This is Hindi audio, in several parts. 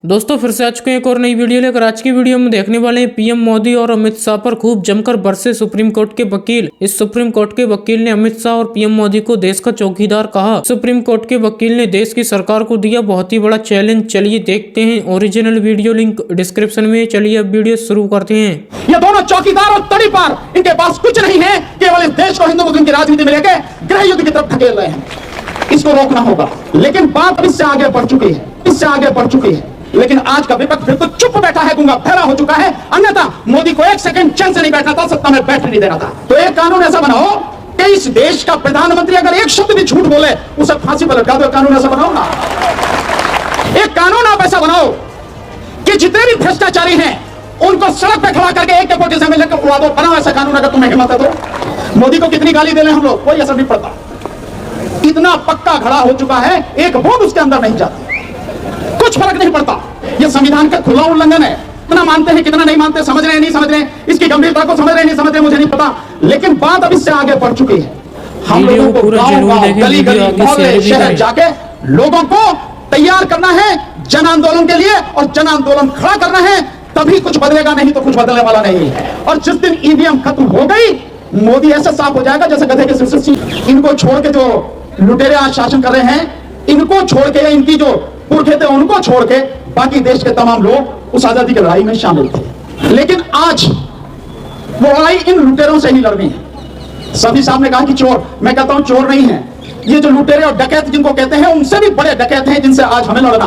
दोस्तों फिर से आज को एक और नई वीडियो लेकर आज की वीडियो में देखने वाले हैं पीएम मोदी और अमित शाह पर खूब जमकर बरसे सुप्रीम कोर्ट के वकील। इस सुप्रीम कोर्ट के वकील ने अमित शाह और पीएम मोदी को देश का चौकीदार कहा। सुप्रीम कोर्ट के वकील ने देश की सरकार को दिया बहुत ही बड़ा चैलेंज। चलिए देखते हैं ओरिजिनल वीडियो, लिंक डिस्क्रिप्शन में। चलिए अब वीडियो शुरू करते हैं। ये दोनों चौकीदार और तड़ी पार, इनके पास कुछ नहीं है, केवल इस देश को हिंदू मुस्लिम की राजनीति में लेकर गृह युद्ध की तरफ धकेल रहे हैं। इसको रोकना होगा, लेकिन बात इससे आगे बढ़ चुकी है, लेकिन आज का विपक्ष बिल्कुल चुप बैठा है, गूंगा बहरा हो चुका है। अन्यथा मोदी को एक सेकंड चैन से नहीं बैठना था, सत्ता में बैठने नहीं देना था। तो एक कानून ऐसा बनाओ कि इस देश का प्रधानमंत्री अगर एक शब्द भी झूठ बोले उसे फांसी पर लटका दो। कानून ऐसा बनाओ ना, एक कानून आप ऐसा बनाओ कि जितने भी भ्रष्टाचारी हैं उनको सड़क पे खड़ा करके एक पोटे से मिलकर उड़ा दो। बनाओ ऐसा कानून अगर तुम्हें हिम्मत है तो। मोदी को कितनी गाली दे ले हम लोग, कोई असर नहीं पड़ता। इतना पक्का खड़ा हो चुका है, एक वोट उसके अंदर नहीं जाती, कुछ फर्क नहीं पड़ता। यह संविधान का खुला उल्लंघन है। कितना मानते हैं कितना नहीं मानते, समझ रहे हैं नहीं समझ रहे हैं, इसकी गंभीरता को समझ रहे हैं नहीं समझ रहे, मुझे नहीं पता। लेकिन बात अब इससे आगे बढ़ चुकी है। हम लोगों को गांव-गांव, गली-गली, मोहल्ले, शहर जाके लोगों को तैयार करना है जन आंदोलन के लिए, और जन आंदोलन खड़ा करना है, तभी कुछ बदलेगा, नहीं तो कुछ बदलने वाला नहीं है। और जिस दिन ईवीएम खत्म हो गई, मोदी ऐसा साफ हो जाएगा जैसे गधे के सिर से। इनको छोड़ के जो लुटेरे आज शासन कर रहे हैं, इनको छोड़ के, इनकी जो पुरखे थे उनको छोड़ के बाकी देश के तमाम लोग उस आजादी की लड़ाई में शामिल थे। लेकिन आज वो लड़ाई इन लुटेरों से ही लड़नी है। सभी साहब ने कहा कि चोर, मैं कहता हूं चोर नहीं है, ये जो लुटेरे और डकैत जिनको कहते हैं उनसे भी बड़े डकैत हैं जिनसे आज हमें लड़ना।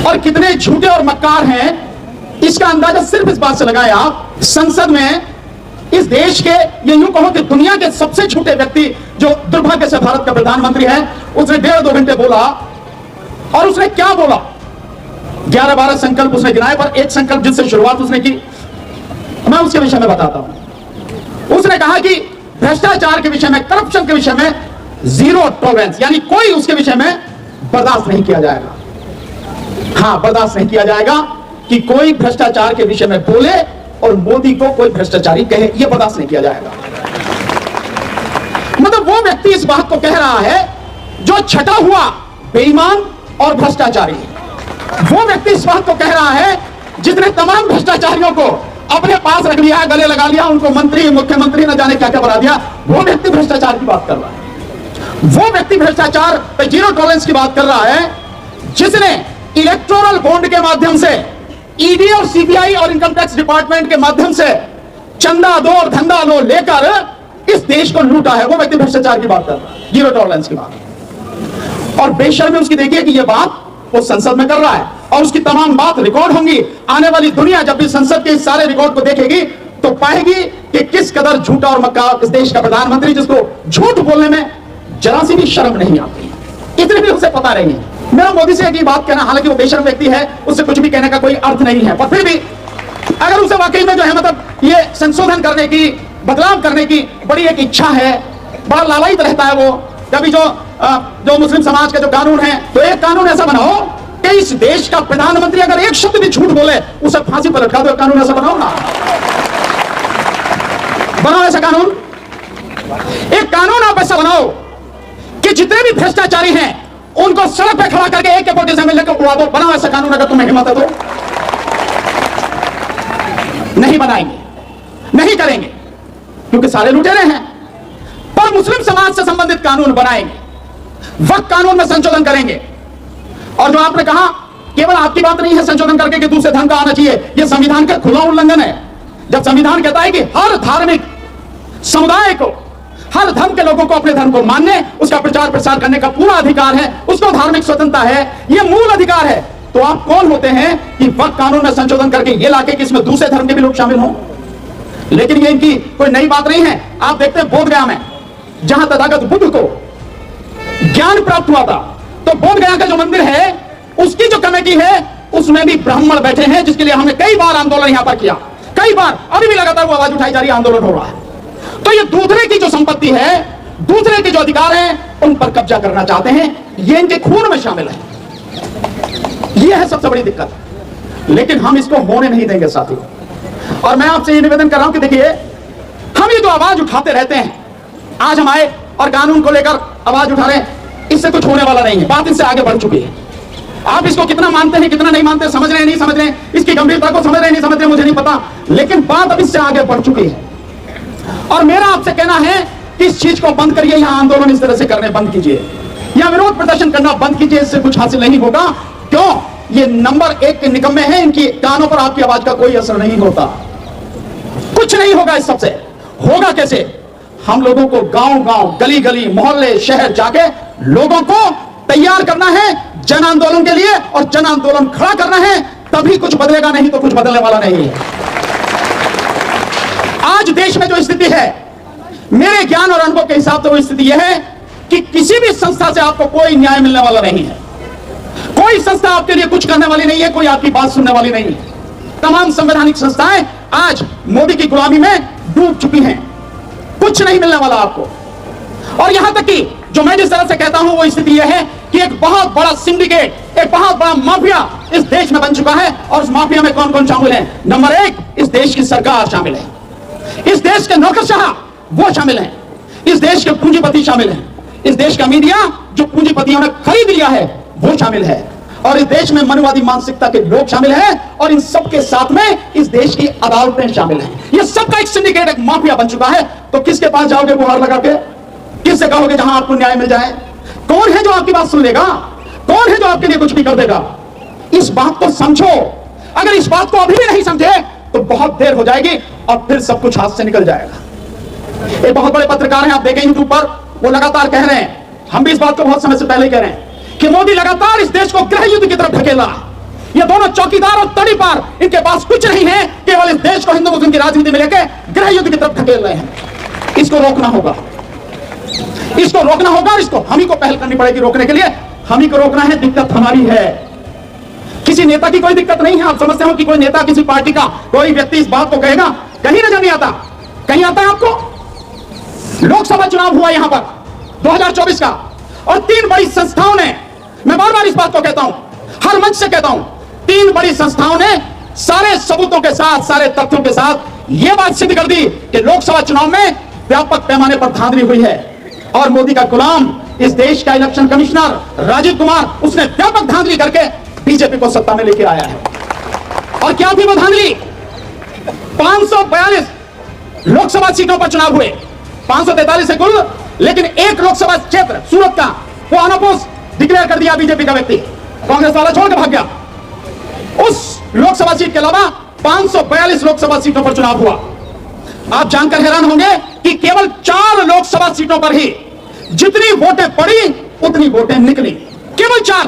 और कितने झूठे और मक्कार हैं इसका अंदाजा सिर्फ इस बात से लगाएं आप, संसद में इस देश के, ये यूं कहो कि दुनिया के सबसे छोटे व्यक्ति जो दुर्भाग्य से भारत का प्रधानमंत्री है, उसने 1.5-2 घंटे बोला। और उसने क्या बोला? 11-12 संकल्प उसने गिनाए, पर एक संकल्प जिससे शुरुआत उसने की, मैं उसके विषय में बताता हूं। उसने कहा कि भ्रष्टाचार के विषय में, करप्शन के विषय में जीरो टॉलरेंस, यानी कोई उसके विषय में बर्दाश्त नहीं किया जाएगा। हां, बर्दाश्त नहीं किया जाएगा कि कोई भ्रष्टाचार के विषय में बोले और मोदी को कोई भ्रष्टाचारी कहे, यह बर्दाश्त नहीं किया जाएगा। मतलब वो व्यक्ति इस बात को कह रहा है जो छटा हुआ बेईमान और भ्रष्टाचारी, वो व्यक्ति इस बात को कह रहा है जिसने तमाम भ्रष्टाचारियों को अपने पास रख लिया, गले लगा लिया, उनको मंत्री, मुख्यमंत्री न जाने क्या क्या बना दिया। वो व्यक्ति भ्रष्टाचार की बात कर रहा है। वो व्यक्ति भ्रष्टाचार पे जीरो टॉलरेंस की बात कर रहा है जिसने इलेक्टोरल बॉन्ड के माध्यम से ईडी और सीबीआई और इनकम टैक्स डिपार्टमेंट के माध्यम से चंदा दो और धंधा लो लेकर इस देश को लूटा है। वो व्यक्ति भ्रष्टाचार की बात कर रहा है, जीरो टॉलरेंस की बात। और बेशर्मी उसकी देखिए कि यह बात वो संसद में कर रहा है, और उसकी तमाम बात रिकॉर्ड होंगी। आने वाली दुनिया जब भी संसद के इस सारे रिकॉर्ड को देखेगी तो पाएगी कि किस कदर झूठा और मक्कार इस देश का प्रधानमंत्री, जिसको झूठ बोलने में जरा सी भी शर्म नहीं आती, इतनी भी उसे पता नहीं है। मेरा मोदी से एक ही बात कहना, हालांकि वो बेशर्म व्यक्ति है, उससे कुछ भी कहने का कोई अर्थ नहीं है, पर फिर भी अगर उसे वाकई में जो है मतलब ये संशोधन करने की, बदलाव करने की बड़ी एक इच्छा है, बड़ा लालायित रहता है वो, कभी जो मुस्लिम समाज के जो कानून है, तो एक कानून ऐसा बनाओ कि इस देश का प्रधानमंत्री अगर एक शब्द भी झूठ बोले उसे फांसी पर लटका दो। कानून ऐसा बनाओ ना, बनाओ ऐसा कानून। एक कानून आप ऐसा बनाओ कि जितने भी भ्रष्टाचारी हैं उनको सड़क पे खड़ा करके एक पोटे से मिलकर उड़ा दो। बनाओ ऐसा कानून अगर तुम्हें हिम्मत है तो। नहीं बनाएंगे, नहीं करेंगे, क्योंकि सारे लुटेरे हैं। पर मुस्लिम समाज से संबंधित कानून बनाएंगे, वक्त कानून में संशोधन करेंगे। और जो आपने कहा, केवल आपकी बात नहीं है संशोधन करके कि दूसरे धर्म का आना चाहिए, यह संविधान का खुला उल्लंघन है। जब संविधान कहता है कि हर धार्मिक समुदाय को, हर धर्म के लोगों को अपने धर्म को मानने, उसका प्रचार प्रसार करने का पूरा अधिकार है, उसको धार्मिक स्वतंत्रता है, यह मूल अधिकार है, तो आप कौन होते हैं कि वक्त कानून में संशोधन करके ये लाके कि इसमें दूसरे धर्म के भी लोग शामिल हों? लेकिन ये इनकी कोई नई बात नहीं है। आप देखते हैं बोधगया में, जहां तथागत बुद्ध को ज्ञान प्राप्त हुआ था, तो बोधगया का जो मंदिर है उसकी जो कमेटी है उसमें भी ब्राह्मण बैठे हैं, जिसके लिए हमने कई बार आंदोलन यहां पर किया, कई बार, अभी भी लगातार वो आवाज उठाई जा रही है, आंदोलन हो रहा है। तो ये दूसरे की जो संपत्ति है, दूसरे के जो अधिकार हैं, उन पर कब्जा करना चाहते हैं, ये इनके खून में शामिल है। ये है सबसे बड़ी दिक्कत, लेकिन हम इसको होने नहीं देंगे साथियों। और मैं आपसे ये निवेदन कर रहा हूं कि देखिए, हम ये जो आवाज उठाते रहते हैं, आज हम आए और कानून को लेकर आवाज उठा रहे हैं, इससे कुछ होने वाला नहीं है। बात इससे आगे बढ़ चुकी है। आप इसको कितना मानते हैं कितना नहीं मानते, समझ रहे हैं नहीं समझ रहे हैं, इसकी गंभीरता को समझ रहे हैं नहीं समझ रहे, मुझे नहीं पता, लेकिन बात अब इससे आगे बढ़ चुकी है। और मेरा आपसे कहना है कि इस चीज को बंद करिए, यहां आंदोलन इस तरह से करने बंद कीजिए, या विरोध प्रदर्शन करना बंद कीजिए, इससे कुछ हासिल नहीं होगा। क्यों? ये नंबर 1 के निकम्मे हैं, इनकी कानों पर आपकी आवाज का कोई असर नहीं होता, कुछ नहीं होगा इस सबसे। होगा कैसे? हम लोगों को गांव गांव, गली गली, मोहल्ले, शहर जाके लोगों को तैयार करना है जन आंदोलन के लिए, और जन आंदोलन खड़ा करना है, तभी कुछ बदलेगा, नहीं तो कुछ बदलने वाला नहीं है। आज देश में जो स्थिति है, मेरे ज्ञान और अनुभव के हिसाब से वो स्थिति यह है कि किसी भी संस्था से आपको कोई न्याय मिलने वाला नहीं है, कोई संस्था आपके लिए कुछ करने वाली नहीं है, कोई आपकी बात सुनने वाली नहीं है। तमाम संवैधानिक संस्थाएं आज मोदी की गुलामी में डूब चुकी हैं, कुछ नहीं मिलने वाला आपको। और यहां तक कि जो मैं जिस तरह से कहता हूं वो स्थिति यह है कि एक बहुत बड़ा सिंडिकेट, एक बहुत बड़ा माफिया इस देश में बन चुका है। और उस माफिया में कौन कौन शामिल है? नंबर 1, इस देश की सरकार शामिल है, इस देश के नौकरशाह वो शामिल हैं, इस देश के पूंजीपति शामिल हैं, इस देश का मीडिया जो पूंजीपतियों ने खरीद लिया है वो शामिल है, और इस देश में मनवादी मानसिकता के लोग शामिल हैं, और इन सब के साथ में इस देश की अदालतें शामिल हैं। ये सबका एक सिंडिकेट, एक माफिया बन चुका है। तो किसके पास जाओगे गुहार लगा के? किससे कहोगे जहां आपको न्याय मिल जाए? कौन है जो आपकी बात सुन लेगा? कौन है जो आपके लिए कुछ भी कर देगा? इस बात को समझो। अगर इस बात को अभी भी नहीं समझे तो बहुत देर हो जाएगी और फिर सब कुछ हाथ से निकल जाएगा। एक बहुत बड़े पत्रकार हैं, आप देखें यूट्यूब पर, वो लगातार कह रहे हैं, हम भी इस बात को बहुत समय से पहले कह रहे हैं, कि मोदी लगातार इस देश को गृह युद्ध की तरफ ढकेला। ये दोनों चौकीदार और तड़ीपार, इनके पास कुछ नहीं है, केवल इस देश को हिंदू मुस्लिम की राजनीति में लेकर गृह युद्ध की तरफ ढकेल रहे हैं। इसको रोकना होगा, इसको रोकना होगा, इसको हम ही को पहल करनी पड़ेगी रोकने के लिए। हम ही को रोकना है, दिक्कत हमारी है, किसी नेता की कोई दिक्कत नहीं है। आप समझते हो कि कोई नेता, किसी पार्टी का कोई व्यक्ति इस बात को कहेगा? कहीं नजर नहीं आता। कहीं आता है आपको? लोकसभा चुनाव हुआ यहां पर 2024 का, और 3 बड़ी संस्थाओं ने, मैं बार बार इस बात को कहता हूं, हर मंच से कहता हूं, 3 बड़ी संस्थाओं ने सारे सबूतों के साथ, सारे तथ्यों के साथ यह बात सिद्ध कर दी कि लोकसभा चुनाव में व्यापक पैमाने पर धांधली हुई है, और मोदी का गुलाम, इस देश का इलेक्शन कमिश्नर राजीव कुमार, उसने व्यापक धांधली करके बीजेपी को सत्ता में लेकर आया है। और क्या थी वो धांधली? 542 लोकसभा सीटों पर चुनाव हुए, 543 है कुल, लेकिन एक लोकसभा क्षेत्र सूरत का वो अनअपोज डिक्लेयर कर दिया बीजेपी का व्यक्ति, कांग्रेस वाला छोड़ के भाग गया। उस लोकसभा सीट के अलावा 542 लोकसभा सीटों पर चुनाव हुआ। आप जानकर हैरान होंगे कि केवल 4 लोकसभा सीटों पर ही जितनी वोटें पड़ी उतनी वोटें निकली, केवल 4।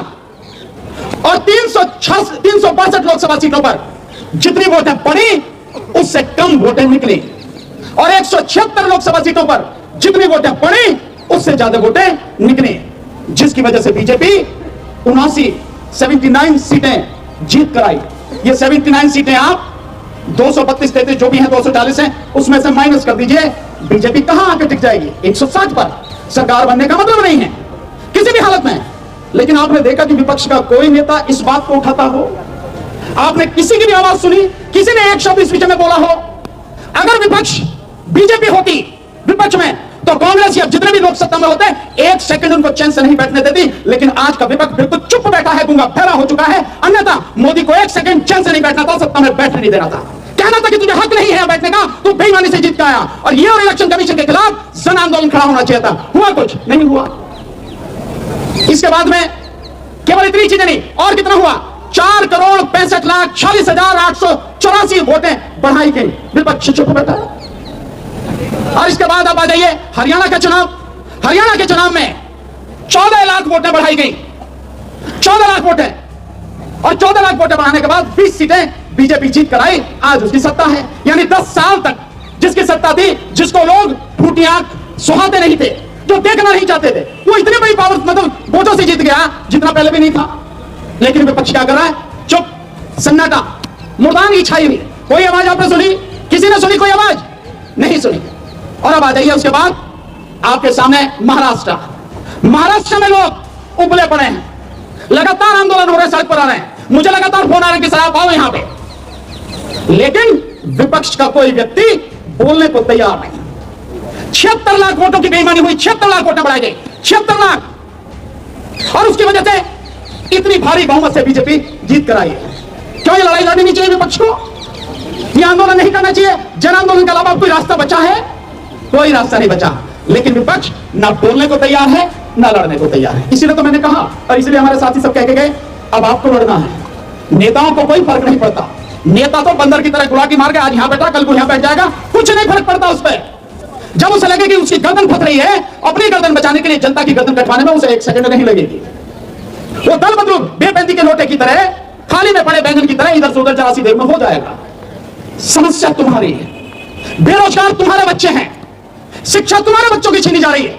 और 362 लोकसभा सीटों पर जितनी वोटें पड़ी उससे कम वोटें निकली, और 176 लोकसभा सीटों पर जितनी वोटें पड़ी उससे ज्यादा वोटें निकली, जिसकी वजह से बीजेपी 79 सीटें जीत कर आई। ये 79 सीटें आप 232-33 जो भी हैं, 240 हैं, उसमें से माइनस कर दीजिए, बीजेपी कहां आके टिक जाएगी? 160 पर। सरकार बनने का मतलब नहीं है किसी भी हालत में। लेकिन आपने देखा कि विपक्ष का कोई नेता इस बात को उठाता हो? आपने किसी की भी आवाज सुनी? किसी ने एक शब्द इस विषय में बोला हो? अगर विपक्ष बीजेपी होती विपक्ष में, तो कांग्रेस या जितने भी लोग सत्ता में होते, 1 सेकंड उनको चैन से नहीं बैठने देती। लेकिन आज का विपक्ष बिल्कुल चुप बैठा है, गूंगा बहरा हो चुका है। अन्यथा मोदी को 1 सेकंड चैन से नहीं बैठना था, सत्ता में बैठने नहीं देना था, कहना था कि तुझे हक नहीं है बैठने का, तू बेईमानी से जीत के आया। और ये और इलेक्शन कमीशन के खिलाफ जन आंदोलन खड़ा होना चाहिए था। हुआ कुछ नहीं हुआ। इसके बाद में केवल इतनी चीजें नहीं, और कितना हुआ? 4,65,40,884 वोटें बढ़ाई गई, विपक्ष चुप बैठा। और इसके बाद आप आ जाइए हरियाणा का चुनाव। हरियाणा के चुनाव में 14 लाख वोटें बढ़ाई गई, 14 लाख वोटें। और 14 लाख वोटें बढ़ाने के बाद 20 सीटें बीजेपी जीत कर आई। आज उसकी सत्ता है। यानी 10 साल तक जिसकी सत्ता थी, जिसको लोग फूटी आंख सुहाते नहीं थे, जो देखना नहीं चाहते थे, वो इतनी बड़ी पावर, मतलब वोटों से जीत गया जितना पहले भी नहीं था। लेकिन विपक्ष क्या कर रहा है? चुप, सन्नाटा, मुर्दांगी छाई हुई। कोई आवाज आपने सुनी? किसी ने सुनी कोई आवाज? नहीं सुनी। और अब आ जाइए उसके बाद आपके सामने महाराष्ट्र। महाराष्ट्र में लोग उबले पड़े हैं, लगातार आंदोलन हो रहे हैं, सड़क पर आ रहे हैं। मुझे लगातार फोन आ रहे हैं कि सर आप आओ यहां पे, लेकिन विपक्ष का कोई व्यक्ति बोलने को तैयार नहीं। 76 लाख वोटों की बेईमानी हुई, 76 लाख वोटें बढ़ाई गई, 76 लाख। और उसकी वजह से इतनी भारी बहुमत से बीजेपी जीत कर आई है। क्यों ये लड़ाई लड़नी नहीं चाहिए विपक्ष को? ये आंदोलन नहीं करना चाहिए? जन आंदोलन के अलावा कोई रास्ता बचा है? कोई रास्ता नहीं बचा। लेकिन विपक्ष ना बोलने को तैयार है, ना लड़ने को तैयार है। इसीलिए तो मैंने कहा, और इसलिए हमारे साथी सब कह के गए, अब आपको लड़ना है। नेताओं को कोई फर्क नहीं पड़ता। नेता तो बंदर की तरह गुलाकी मार के आज यहां बैठा, कल को यहां बैठ जाएगा, कुछ नहीं फर्क पड़ता उस पर। जब उसे लगे कि उसकी गर्दन फट रही है, अपनी गर्दन बचाने के लिए जनता की गर्दन कटवाने में उसे एक सेकंड नहीं लगेगी। वो दल बदलू बेपैंती के लोटे की तरह, थाली में पड़े बैंगन की तरह इधर से उधर चरासी देर में हो जाएगा। समस्या तुम्हारी है, बेरोजगार तुम्हारे बच्चे हैं, शिक्षा तुम्हारे बच्चों की छीनी जा रही है,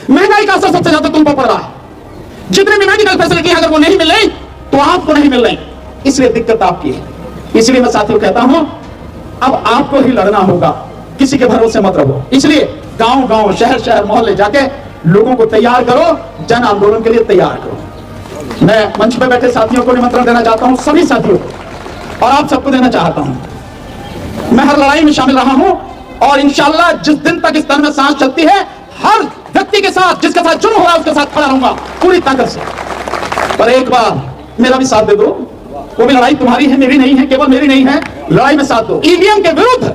महंगाई का असर सबसे ज्यादा तुम पर पड़ रहा है। जितने भी मेडिकल फैसिलिटी अगर वो नहीं मिल रही तो आपको नहीं मिल रही, इसलिए दिक्कत आपकी है। इसलिए मैं साथियों कहता हूं, अब आपको ही लड़ना होगा, किसी के भरोसे मत रहो। इसलिए गांव गांव, शहर शहर, मोहल्ले जाके लोगों को तैयार करो, जन आंदोलन के लिए तैयार करो। मैं मंच पे बैठे साथियों को निमंत्रण देना चाहता हूं, सभी साथियों को, और आप सबको देना चाहता हूं। मैं हर लड़ाई में शामिल रहा हूं और इंशाअल्लाह जिस दिन तक इस तन में सांस चलती है, हर व्यक्ति के साथ, जिसके साथ जुर्म हो रहा है उसके साथ खड़ा रहूंगा पूरी ताकत से। पर एक बार मेरा भी साथ दे दो। वो भी लड़ाई तुम्हारी है, मेरी नहीं है, केवल मेरी नहीं है, लड़ाई में साथ दो। ईवीएम के विरुद्ध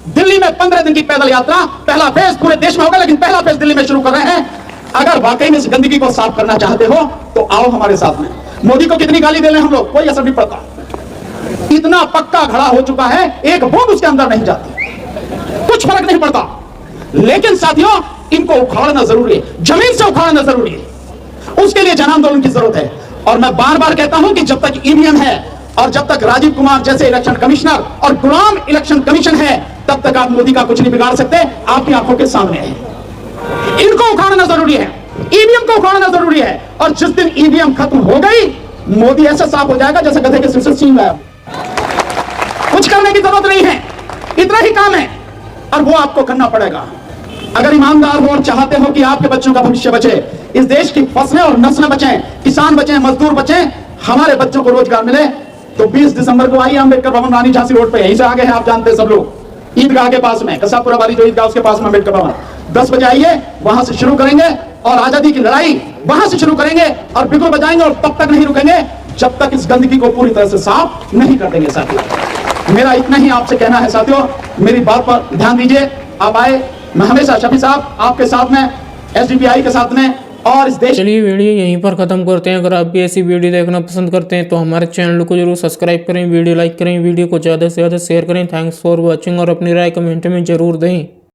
दिल्ली में 15 दिन की पैदल यात्रा, पहला फेज पूरे देश में होगा, लेकिन पहला फेज दिल्ली में शुरू कर रहे हैं। अगर वाकई में इस गंदगी को साफ करना चाहते हो तो आओ हमारे साथ में। मोदी को कितनी गाली दे रहे हैं हम लोग, कोई असर नहीं पड़ता। इतना पक्का खड़ा हो चुका है, एक बूंद उसके अंदर नहीं जाती, कुछ फर्क नहीं पड़ता। लेकिन साथियों, इनको उखाड़ना जरूरी है, जमीन से उखाड़ना जरूरी है। उसके लिए जन आंदोलन की जरूरत है। और मैं बार बार कहता हूं कि जब तक ईवीएम है और जब तक राजीव कुमार जैसे इलेक्शन कमिश्नर और गुलाम इलेक्शन कमीशन है, तब तक आप मोदी का कुछ नहीं बिगाड़ सकते। आपकी आंखों के सामने है, इनको उखाड़ना जरूरी है, ईवीएम को उखाड़ना जरूरी है। और जिस दिन ईवीएम खत्म हो गई, मोदी ऐसा साफ हो जाएगा जैसे गधे के सिर से सींग आया। कुछ करने की जरूरत नहीं है, इतना ही काम है और वो आपको करना पड़ेगा। अगर ईमानदार हो और चाहते हो कि आपके बच्चों का भविष्य बचे, इस देश की फसलें और नस्लें बचें, किसान बचें, मजदूर बचें, हमारे बच्चों को रोजगार मिले, तो 20 दिसंबर को आइए अम्बेडकर भवन, रानी झांसी रोड पे, यहीं से आगे है, आप जानते हैं सब लोग, ईदगाह के पास में, कसापुरा वाली जो ईदगाह उसके पास में अम्बेडकर भवन। 10 बजे आइए, वहां से शुरू करेंगे और आजादी की लड़ाई वहां से शुरू करेंगे और बिगुल बजाएंगे और तब तक नहीं रुकेंगे जब तक इस गंदगी को पूरी तरह से साफ नहीं कर देंगे। साथियों, मेरा इतना ही आपसे कहना है। साथियों, मेरी बात पर ध्यान दीजिए। आप आए, मैं हमेशा शफी साहब आपके साथ में, एसडीपीआई के साथ में, और इस देश। चलिए वीडियो यहीं पर खत्म करते हैं। अगर आप भी ऐसी वीडियो देखना पसंद करते हैं तो हमारे चैनल को जरूर सब्सक्राइब करें, वीडियो लाइक करें, वीडियो को ज़्यादा से ज़्यादा शेयर करें। थैंक्स फॉर वॉचिंग और अपनी राय कमेंट में जरूर दें।